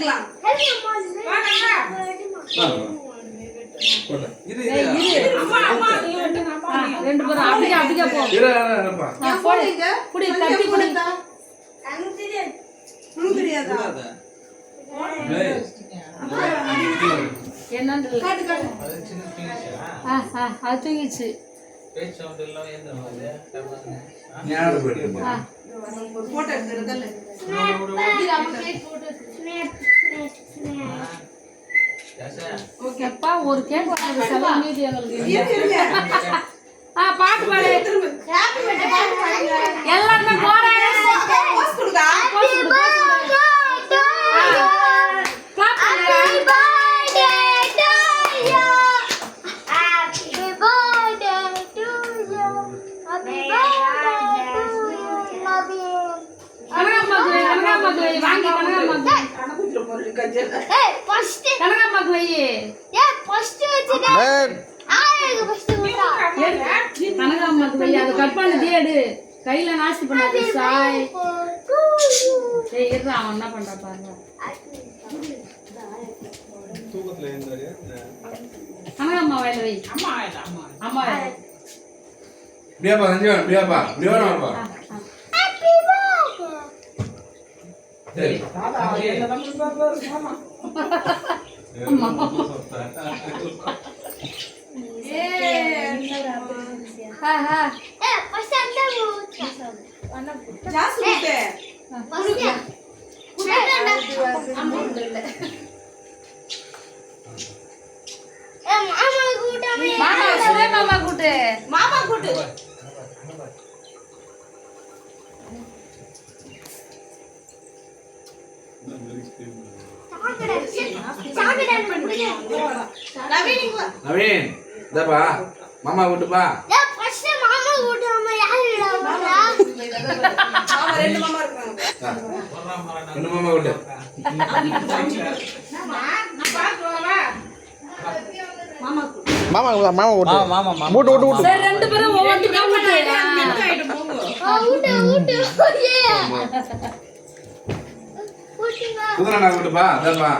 எடுக்கலாம். ரெண்டு பேரும் அப்படியே அப்படியே போ. தெரியாதா? என்னன்னு அது தூங்கிச்சு. போட்டோ எடுத்துருக்கல. ஓகேப்பா ஒரு கேக் வாங்குறது செலவு மீதி எங்களுக்கு. பாட்டு பாடு. எல்லாருமே போறாங்க. போஸ் கொடுடா. கையில நாசி பண்ணாது சாய். அவன் என்ன பண்ற பாருங்க. கனகாம்மா வாயில வை. அம்மா வாயில. பிரியாப்பா சஞ்சீவன் பிரியாப்பா பிரியாப்பா. சரி மாமா கூட்டு. நவீன் இதப்பா மாமா கூட்டுப்பா. ரெண்டு மாமா இருக்காங்க. ரெண்டு மாமா கூட்டு. மாமா ஓட்டு மூட்டு ஓட்டு ஓட்டு. சரி ரெண்டு பேரும் ஒவ்வொருத்தரா குதிரை நான் கூட்டுப்பா இதப்பா.